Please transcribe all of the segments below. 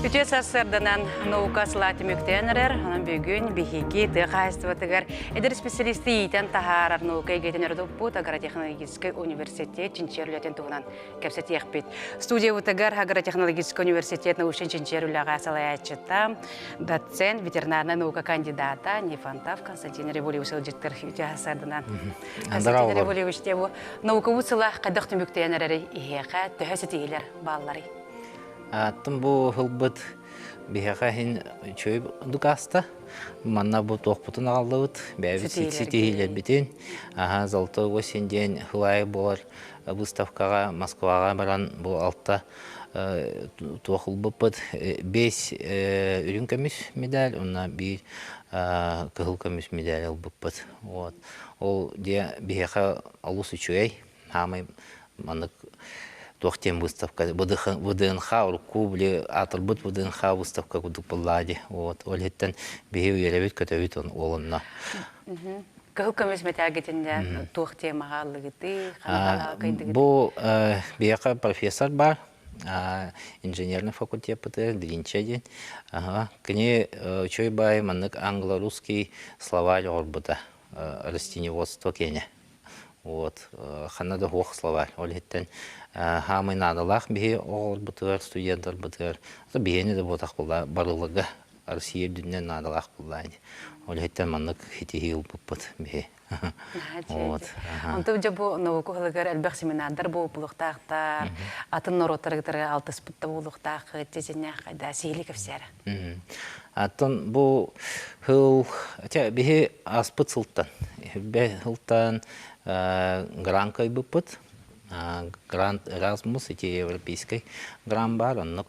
Үтө сарсырданан наука сылаты мүктенерер, анан бүгүн бихики тыгайстыбатыгар эдер специалисты итен тахарар наука егетенер доппут агротехнологический университет чинчерлетен тугунан кепсет ехпит. Студия утыгар агротехнологический университет научен чинчерлага салаячыта доцент ветеринарная наука кандидата Нефантов Константин Револевич Илжиттер үтө сарсырданан. Константин Револевич тебу наука усыла кадык мүктенерер ихека төһөсетилер баллары. Аттым бу хылбыт бихаха хин чөй дукаста манна бу тохпутун алдыбыт бәбит ситихилер битин золотой осень ден хылай болар выставкага Москвага баран бу алтта тохылбыт 5 үрүн көмүс медаль онна бир кыгыл көмүс медаль албыппыт вот ол де бихаха алус чөй хамай манык Тохтем выставка, ВДНХ, Уркубли, Атырбыт ВДНХ выставка кудук баллади. Вот, олеттен бейеу еревит көтөвит он олынна. Кыл көмөс метагетинде тохтем агалыгыты, Бу бияка профессор бар, инженерный факультет бытыр, диринче ден. Кыне чой бай маннык англо-русский словарь орбыта, растениеводство кене. Вот, ханада хох словарь, олеттен хамай надалах бихи оғыр бұтығар, студенттар бұтығар. Бихені де бұтақ бұлда, барылығы Россия дүннен надалах бұлда. Олеттен маннық хетихи ұлбып бихи. Онты үже бұл науку ғылығар әлбәқ семинардар бұл бұлықтақтар, атын нороттарығытары алтыс бұтта бұлықтақ, тезіне қайда сейлі көпсәрі. Атын бұл ғыл, бихи аспыт сылттан. Ғылттан гранкай бұппыт. Грант Erasmus, эти европейский грант бар, он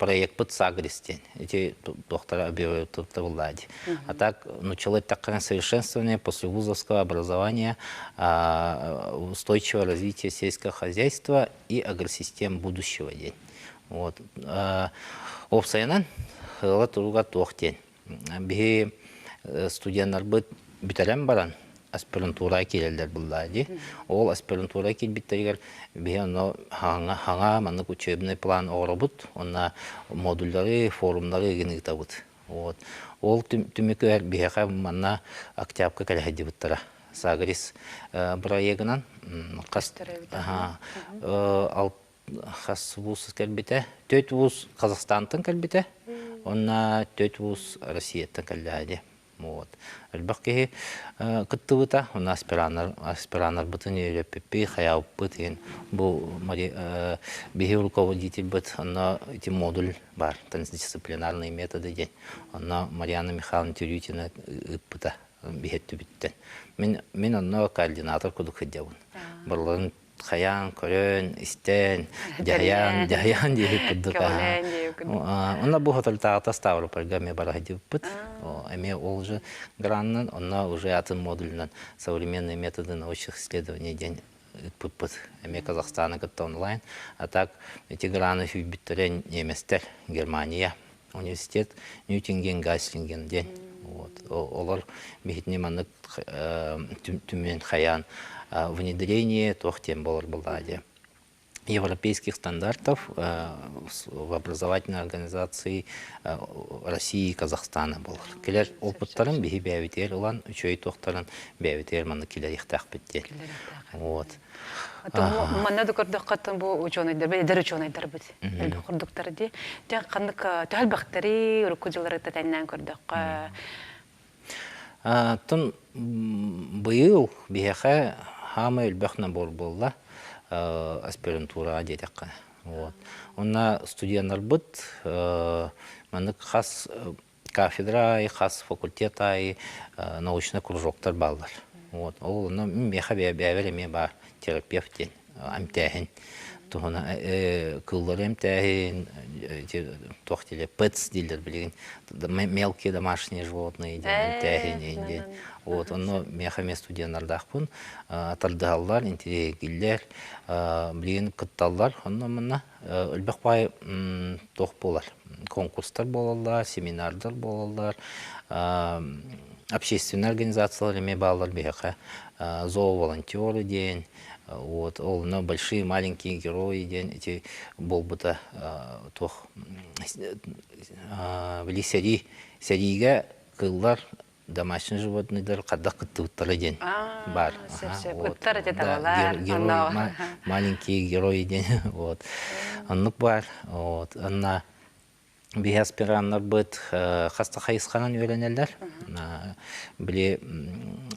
проект под Сагристен, эти доктора объявляют в Влади. А так началось такое совершенствование после вузовского образования, устойчивое развитие сельского хозяйства и агросистем будущего день. Вот. Опсайнан, хылы туруга тохтен. Бихи студенттар бит битарем баран. Аспирантура келелер буллади. Ол аспирантура келбиттеригер бихано ханга маннык учебный план оробут, онна модульдары, форумдары генегитабыт. Вот. Ол түмекер бихака манна октябрька келехедибиттара. Сагрис проегынан хас вуз келбите, төт вуз Казахстантын келбите, онна төт вуз Россияттын келледи. Вот. Әлбәкке кыттыбыта, он аспиранар бытын өйрәппеппе, хаяу бытын. Бұл бейі руководитель быт, онна эти модуль бар, дисциплинарные методы ден. Онна Марьяна Михайловна Тюрютина быта, бейетті біттен. Мен онна координатор кудық хыддявын. Бұрлығын хаян, көрін, истен, жаян дейіп бұддық. Онна бұл хоталтағыта ставру программе бара хыддявып бұд. Эме ол же граннан, онна уже атын модульнан современные методы научных исследований день пыт-пыт. Эме Казахстана кытта онлайн. А так эти граны фюбиттерен неместер, Германия, университет Ньютинген, Гаслинген день. Олар бихитне маннык түмен хаян внедрение тохтем болар булдаде. Европейских стандартов в образовательной организации России и Казахстана был. Келер опыттарын бихи бәвитер улан, үчөй тоқтарын бәвитер маны келер ихтақ біттер. Вот. Манна да көрдік қаттан бұл ученыйдар, бәдер ученыйдар бұд. Әлбі құрдықтары де. Қандық тәл бақтары, үріккүзілері тәтәннен көрдік. Тын бұйыл бейхе хамы үлбәқна болла. Аспирантура детекка. Вот. Онна студенттар быт, маннык хас кафедра и хас факультета и научный кружоктар балдар. Вот. Ол меха бәвелеме бар терапевтен, амтәхин. Тухана кыллар амтәхин, тохтеле пэтс дилер билген, мелкие домашние животные амтәхин. Вот, оно мехаме студенттардах бун, атардаллар, интерегиллер, билген кытталлар, оно мына үлбәк бай тох болар. Конкурстар болалар, семинардар болалар, общественный организациялар эме баллар бияка зооволонтеры ден, вот, олна большие маленькие герои ден, эти болбута тох вели сериге кыллар домашний животныйдар кадда кыттыбыттар ден бар. Вот, да, маленькие герои ден, вот, аннык бар, вот, анна биаспираннар быт хаста хайысқанан өйренелер. Біле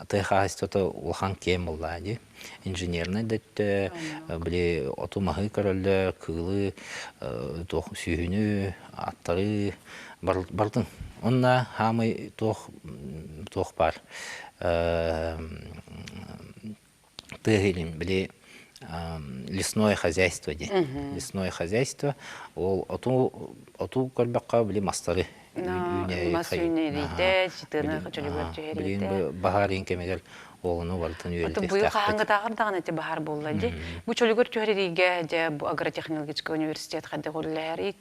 тыхастыта улхан кем олады. Инженерный дәтті, біле отумахы көрілі, кылы, сүйіні, аттары бардың. Онна хамы тоқ бар. Тыгылин, біле лесное хозяйство. Лесное хозяйство. Ол оту көрбаққа біле мастары. Бахарин кемегер олыны бартын үйелдек. Бұл қағанғы тағырдаған әте бахар болды. Бұл чөлігір төхереріге агротехнологический университет қады ғолылары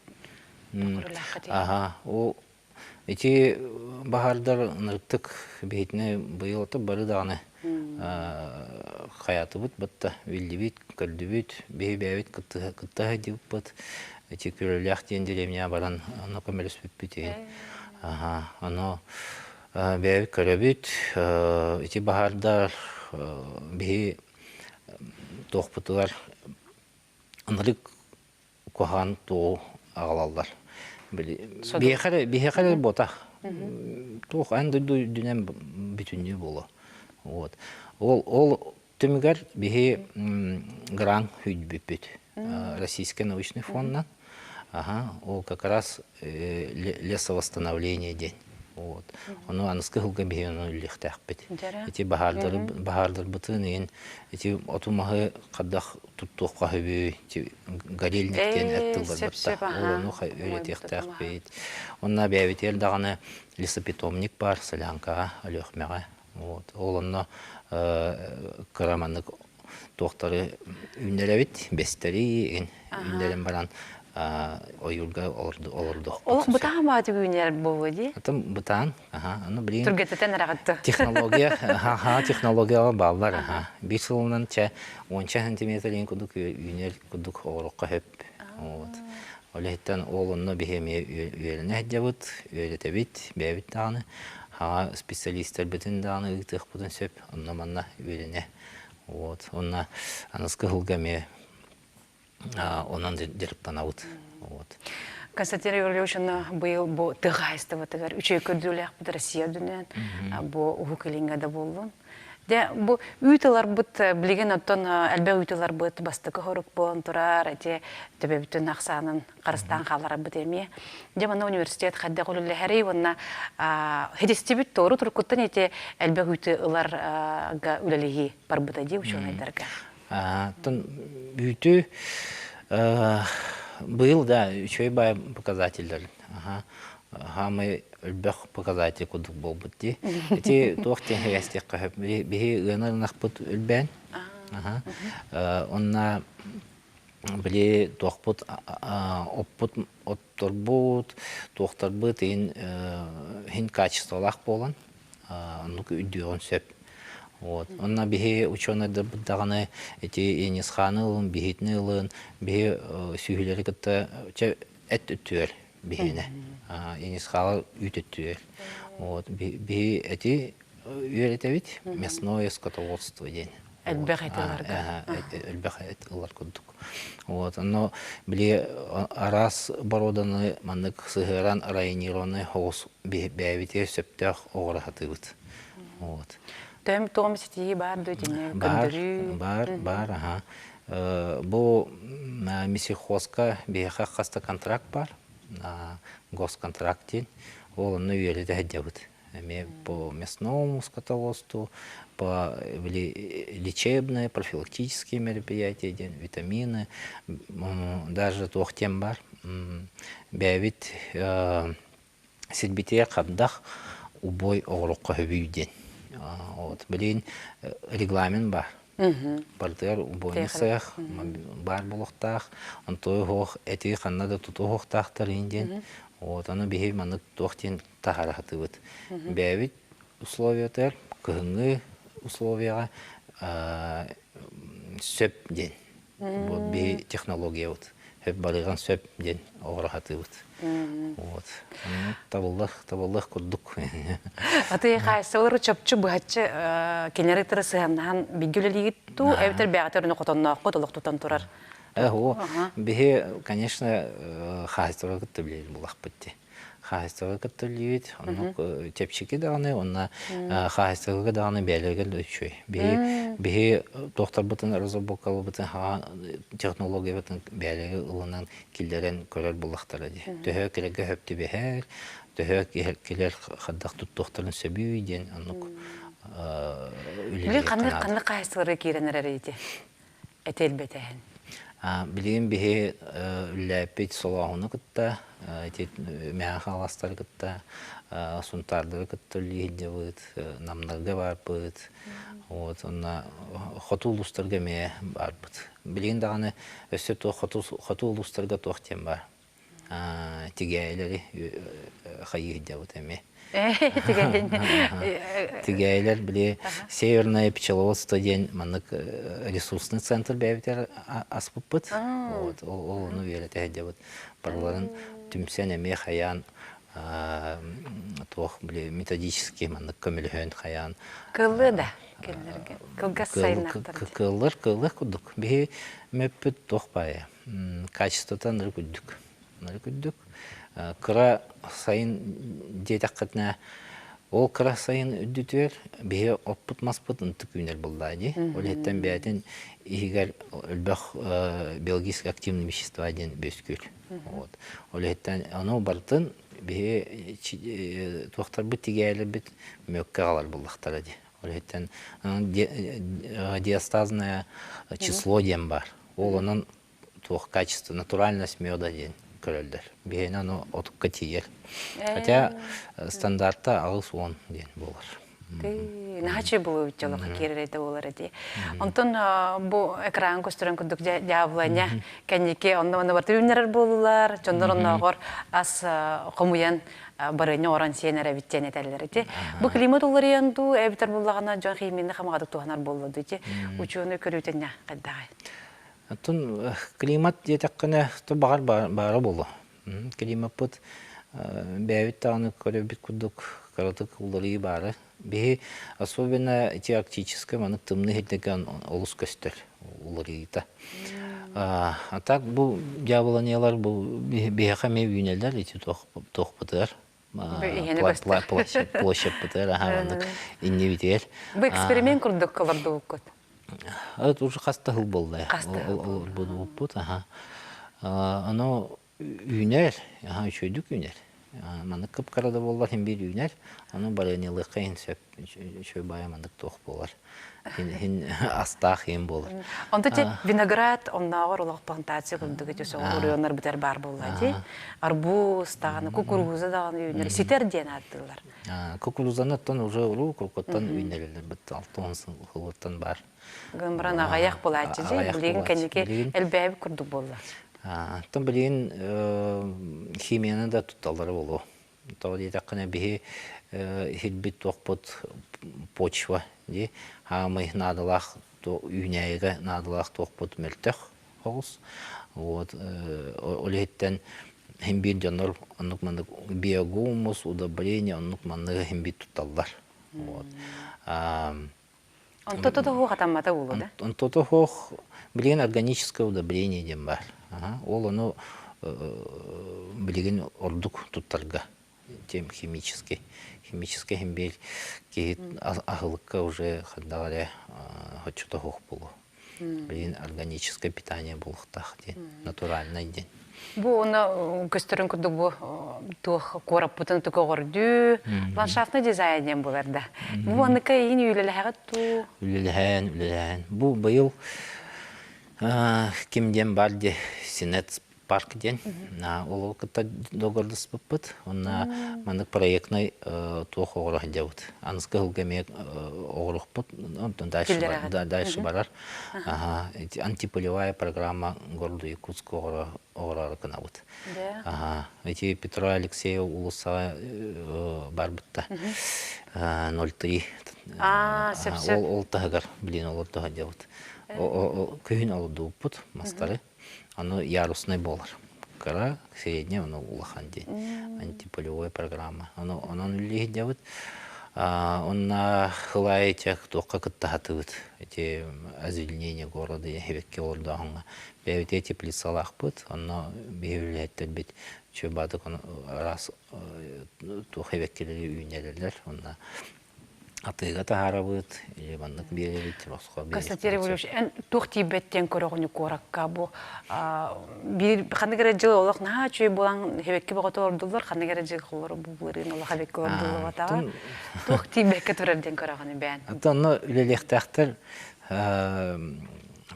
ол эти бахардар нырттык бейтіне бұйылты бары дағаны қаяты бұд бұтта вилді бейт, көрді бейт, бей-бәйбет күттіға деп бұд. Эти күріліяқ дендереміне баран аны көмелес бейт. Аны бәйбет көрі бейт. Эти бахардар бей тоқпытылар анырық көған тоғы ағалалар. Бейхәрі бота. Тоқ әнді дүнен бүтінне болу. Ол түмігер бейхе грант хүйді бейт. Российский научный фонд. Ол как раз лесовосстановление день. Оно анысқы ғылға бейхе үліқтәқ бейт. Эти бахардар бұтын, эти отумағы қаддақ тұттуққа хөбей, горельниктен әттілдар бұтта. Оланы өретектәқ бейт. Онна бәйбетер дағаны лесопитомник бар, Солянкаға, Алёхмеға. Оланы қараманық тоқтары үннеләбет, бестері, үннелен баран ойылға олырды. Олық бұтаға мағаты үнер болуды? Атым бұтан, түргететен әрағытты. Технологияға балдар. 5 жылынан 10 сантиметрін күдік үнер күдік оғырыққа хөп. Олеттен олынны бігеме үйеліне әддебіт, үйелетебіт, бәбіт дағыны. Специалистер бітін дағыны ұйтық бұтын сөп, онна манна үйеліне. Онна анысқы ғылғаме онан дерттан ауыт. Константин Юрьевична был бо тыгайстыва тыгар үчөй көрдүләк бу Россия дүнен бу хукелингада болдун. Де бу үйтелар бут билген оттон албе үйтелар бут бастыкы хорук болон турар эти төбө бүтүн аксанын Карыстан калара бут эми. Де мына университет хадда колуле хери вонна хедистибит тору туркуттан эти албе үйтелар га үлелеги бар бут ди учунайдарга. Тон үйтү был, да, еще и бай показатель. Мы любых показателей куда был бы те. Эти тохты гости как бы генерал нахпут любен. Он на были тохпут опут от торбут тохтарбут ин качество лах полон. Ну идён сеп. Он на беге ученый даганы эти инисханылын, бегитнылын, беге сүйгілері кітті әт үттүер бегені. Инисхалы үт үттүер. Беге әти үйелетебет мясное скотоводство день. Әлбәқ әтіларға. Әлбәқ әтілар күндік. Но біле арас бороданы маннык сығыран районированы хоғыз бәйбетер сөптәқ оғыра хатыбыт. Тем том сети бар дутине кандыры. Бар. Бу мисихозка беха хаста контракт бар. Госконтрактин. Ол ну үйеледе хәддәбит. Эме по мясному скотоводству, по лечебные, профилактические мероприятия, витамины, даже тох тем бар. Бәвит сидбите каддах убой оғырыққа хөбейден. Блин, регламент бар. Бартер убойный сэх, бар болуқтақ, антой хоқ, әтей қаннада тұты хоқтақтар инден. Аны бейбі маны тоқтен тахара хатыбыт. Бәвит условиятар, кыһыңы условияға сөп ден. Вот би технология вот. Хөп барыган сөп ден оғырахаты вот. Вот. Табыллах курдук. Аты қайсылары чөпчі бұхатчы кенері тұрысығаннан бігілелігіт ту, әбітер бәғатырыны қотонна қотылық тұтан тұрар. Бихе, конечно, хастора кытты билет булах битти. Хастора кытты билет, онно тепчики даганы, онна хастора даганы белегел өчөй. Бихе доктор бутын разработкалы бутын технология бутын белеге улынан килдерен көрөр булактар ди. Төһө кереге хөптү бехер, төһө келер хаддак тут докторун сөбүй ден оннук. Биле кандай кайсылары киренер эти. Этел бетен. Билген бихе үлләпет солағыны кытта, мәң халастар кытта, сунтардары кытта үллейді бұд, намнарға бар бұд, хоту ұлыстарға мәе бар бұд. Билген дағаны өсі хоту ұлыстарға тоқтен бар. Тегейлері қайығыда бұд әме. Тегейлер біле Северное пчеловодство ден маннык ресурсный центр бәбітер аспып бұд. Оны верет әді бұд. Барларын түмсен әме қаян тоқ біле методический маннык көмілген қаян. Кылы да? Кылгас сайынақтар? Кылыр күдік. Бе мәппіт тоқ бая. Качествотан ныр күдік. Кыра сайын детаққытына ол кыра сайын үддітер бейе оппыт-маспыт ынтық үйнер болды. Ол еттен бәйтін егер үлбәқ биологически активный вещества ден бөскөл. Ол еттен аны бартын бейе тоқтар бұт тегейлер біт мөкке қалар болдықтар. Ол еттен диастазное число ден бар. Ол оның тоқ качество, натуральность меда ден. Көрөлдер. Бейін аны отыққа тиер. Хотя стандартта ағыз 10 ден болар. Нағачы бұл өтчалыққа керерейді болар әде. Онтын бұл экран көстірін күндік жабылайна кәнеке онны барды үйнерер болулар, жондар онны оғыр ас қомуян барыны оран сиенер әбіттен әтәлілер әде. Бұл климат олар янду, әбітер болағына жон қименді қамағадық туғанар болуды әде. Учуыны көрітен қайдағай. Климат детаққына бағар бары болу. Климат бұд бәуіт тағаны көрі бит күдік қаратық ұлдары бары. Бе особенно эти арктические манық тымны хелдеген олыс көстер ұлдары та. А так бұл жабыланиялар бұл бейхам үйнелер, эти тоқ бұтыр. Площадь бұтыр, инне бітер. Бұл эксперимент күрдік қыларды өккөт? Это уже қастығыл болды. Ол бұл бұд. Ано үйнер, үшөйдік үйнер. Маны кып қарада болар, хем бір үйнер. Аны баранелы қайын шөй бая мандық тоқ болар. Хен астақ хем болар. Онда те виноград, оннағыр олақ плантация күндігі те соң ұрионар бітер бар болады. Арбуз тағаны, кукуруза тағаны үйнер. Ситер ден аттылар. Кукурузаны аттан уже ұру, куркоттан үйнерлер бітті. 6 қылғыттан бар. Гымбыран ағаяқ болады же, білеген кәнеке әлбәйбі күрдік болды. Тон білеген химияны да тұтталары болу. Тау дейтаққына бігі хелбет тоқпыт почва. Хамы надылақ үйнәйгі надылақ тоқпыт мөлтіқ оғыз. Олеттен хембет жанар биогумус, удобрение, оннық маңығы хембет тұтталдар. Онтото хоқ атаммата болу, да? Онтото хоқ білген органическое удобрение ден бар. Ол оны білген ордук туттарға, тем химический. Химический хембел кейт ағылыққа уже қандағаре хочута хоқ болу. Білген органическое питание болуқтақ ден, натуральный ден. Бұл оны көстерін күрдік бұл тұқ қорап бұтын түкі ғорды, ландшафтный дизайнен боларда. Бұл оны кәйін үйлеліғі тұ? Үйлеліғен. Бұл бұйыл кемден бар де синет парк ден. Ол кытта догордыс быппыт. Онна мандык проектный туох оғырах дяут. Анысқы хылгамек оғырах бұт. Дальше барар. Антиполевая программа города Якутск оғырары кына бұт. Эти Петра Алексеев улыса бар бұтта. 03. Ол тағығар, білен олар тағы дяут. Күйін алуды бұт, мастары. Оно ярусный болар. Кара, средняя, оно улахан день. Антиполевая программа. Оно лиги делает. Он хылаете, кто как это готовит. Эти озеленения города, хевекки ордаханга. Бевит эти плицалах пут, оно бевляет тельбит. Чебаток он раз то хевекки юнелер, он атыга тахарабыт, или ваннак берет, росхо берет. Константин Иванович, тухти беттен корогону коракка бу. Bir xanıgara jıl olaq naha çöy bolan hebekki boğata ordullar, xanıgara jıl qolları bulurun ola hebekki ordullar vatağa. Tuhti bekki törerden korogonu ben. Onu ülelektaktır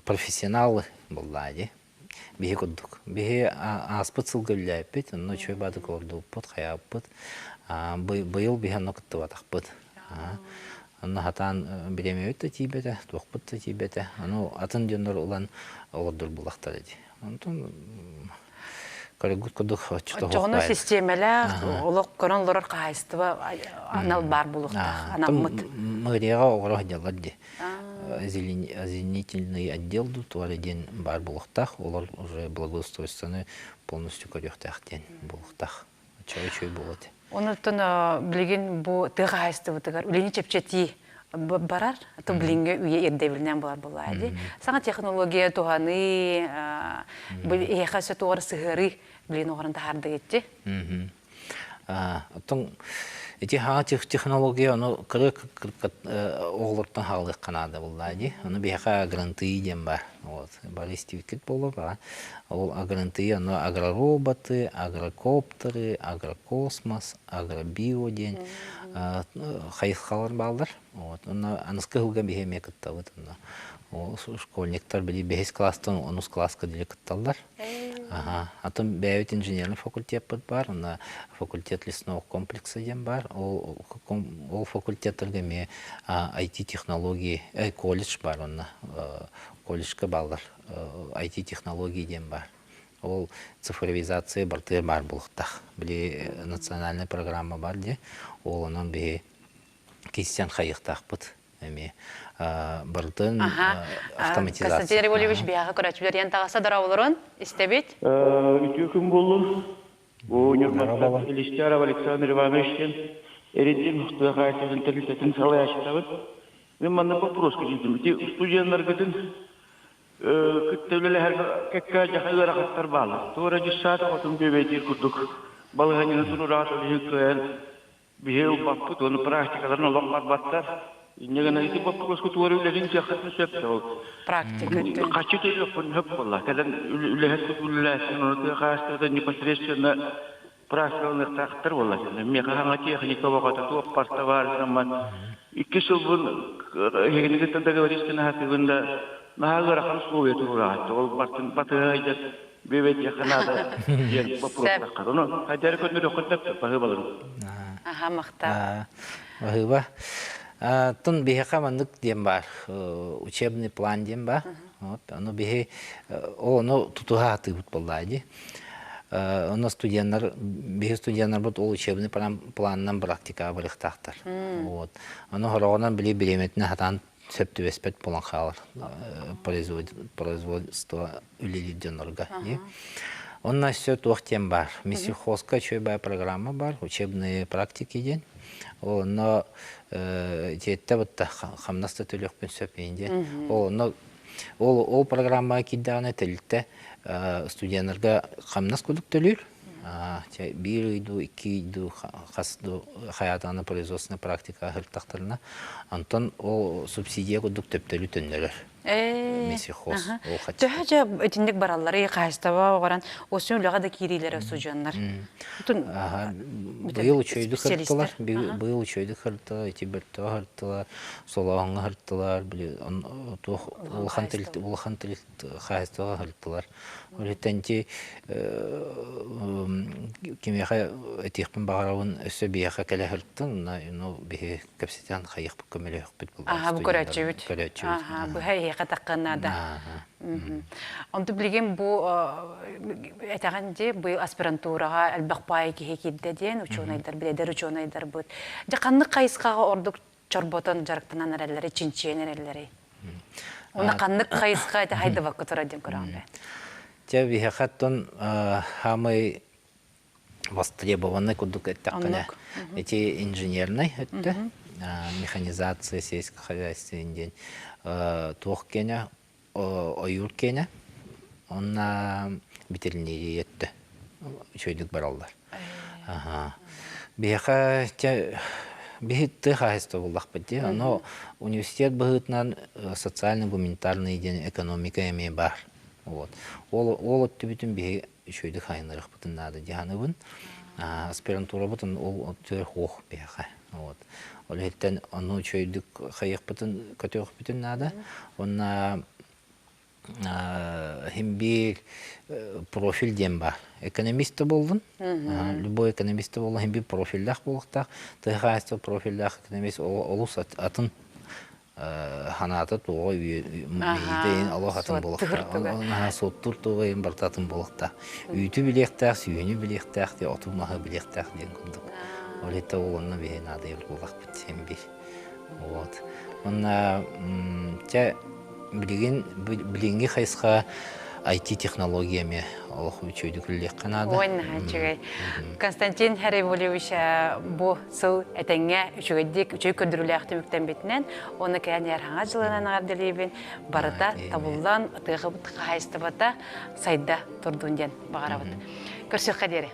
profesyonal bulladı. Bihi kudduk. Bihi aspıt sılgılayıpıt, onu çöy badık ordulpıt, xayapıt. Bıyıl bihi nokta vatakpıt. Onu hatan bilemeyot da tibete, toqput da tibete. Onu atın dönür olan olurdur bulaqtar edi. Ondan karıgut kuduk açıda hoqbaydı. Çoğunu sistemeler, olaq koronlar qaystıva anal bar buluqta, anamıt. Мэрияға оғырақ делады. Озеленительный отдел туаледен бар булықтақ, олар уже благоустройствоны полностью көректақтен булықтақ. Чай-чай болады. Онытын білген бұл тыға айстығы тығар, үлені чепчеті барар, то білінге үйе ердевілінен болар болады. Саңа технология туғаны, еқасы туғар сығыры білген оғырын тағарды кетті. Эти технология, оно кырык оғылыртын халық қанады болады. Оны бияқа гранты дем бар. Баллистивикет болу бар. Ол гранты, оно агророботы, агрокоптеры, агрокосмос, агробио ден. Хайыққалар балдар. Оны анысқы хылға бейхеме кіттауыд. Школьниктар білі 5 класстан 10 класска деле кітталдар. Атом бәйвет инженерный факультет бар, факультет лесного комплекса дем бар. Ол факультеттерге IT-технологии, колледж бар, колледжка балдар, IT-технологии дем бар. Ол цифровизация бартыр бар бұлықтақ. Білі национальная программа бар де, ол онан бе кестен қайықтақ бұд. Бартын автоматизация. Константин Иванович бияға көрәтшілерден тағаса дара олырын, істебет? Үтіу күн болу. Универматтар Илистяров Александр Ивановичтен әреден мұқтыға қайсыздың тәлітетін салай ашырабыд. Мен маңна вопрос көжейдім. Студиянлар күтін күттәулелі әргі кәкка жақайлар ақаттар балы. Туғыра жүз сааты қотым көбейтер күрдік. Балығанына сұны раат олығын көйәл. Бейеу баппыт, оны практикаларын олақ баттар. Негана ити вопрос көтуары үлеген жақатын сөпті ол. Практика. Қачы төлі өкпін хөп болла. Кәден үлеген көтуліләсін, оны қастырда непосредственно практикалының тақтыр болла. Мен қағанға техника вағата туып парта бар, екі сыл бұн егенеге тәнді говорискені хатығында нағағыр ақын сұлу еті ұрағатты. Ол батыға айдат бебет яқынады. Ен вопрос таққар. Оны қайдары көтінер өкіндіп бағы балырын. Аха, мақта. Бағыба. Тон бихеха мандык дем бар, учебный план дем бар. Оно бихе, оно тутуга атыбыт боллайды. Оно студенттер, бихе студенттер бут ол учебный планнан практика барықтақтар. Оно хорогонан біле береметіне хатан сөпті веспет болан қалар. Производство үлелерденорга. Онна все туақтен бар. Мессихозка чөйбай программа бар, учебные практики ден. Но жетті бұтта қамнаста төліқпен сөпейінде. Ол программа кеддағына тәлітті студенттарға қамнас көдік төлір. Bir үйді, 2 үйді қаятаны производственная практика ғырттақтарына. Антон ол субсидия көдік төптөлі төннелер. месихоз ол хачы. Төһәҗә этинник бараллары кайстаба огоран осын үләгә дә кириләре сужаннар. Быйыл учойды хырттылар, быйыл учойды хырттылар, Тибетте хырттылар, Солоңга хырттылар, улхан тил хайстага хырттылар. Олетенти кимеха этихпен багарабын өсө бияха келе хырттын, но бихи капситан хайык көмеле хыппыт булды. Бу көрәчүбүт. Бу хәйе катакканада. Онды билген бу этаган бу аспирантурага албакпай кихекидде ден учунайдар биледер учунайдар бут. Же канны кайыскага ордук чорботон жарыктанан аралары чинчен аралары. Уна канны кайыска айта хайда вакыт тора ден көрәмбе. Те бихахаттон хамы востребованный кудук этаккана. Эти инженерный это механизация сельскохозяйственный туох кеня оюр кеня онна ветеринария етті чөйдік баралдар. Бияха бихитті хайсты болдақ бәдде, но университет бұғытынан социально-гуманитарный ден экономика еме бар. Ол өтті бүтін бихи чөйдік хайнырық бұтын нады дияны бұн. Аспирантура бұтын ол өттір хоқ бияха. Ол еттен оны чөйдік хайық бұтын көтеуқ бүтін нады. Онна химбир профиль дем бар. Экономист болдун. Любой экономист болдун химбир профильдах болуктак. Тыгайсты профильдах экономист олус атын ханаты тугой мейдейин алох атын болуктак. Соттур тугайын бартатын болуктак. Үйтү билектак, сүйүнү билектак, отумахы билектак ден кылдык. Олетте олонна бейин адайыр болук бит химбир. Вот. Онна билинги хайсха IT-технологиями Аллах учуйдук лек канада. Константин Харибулевич бу сыл этеңге үчүгөдик үчөй көндүрүлөктү мүктен бетинен оны кән ярхаңа жылынан ардылыбын барыта табылдан тыгып хайстыбата сайда турдун ден багарабыт. Көрсөк кадери.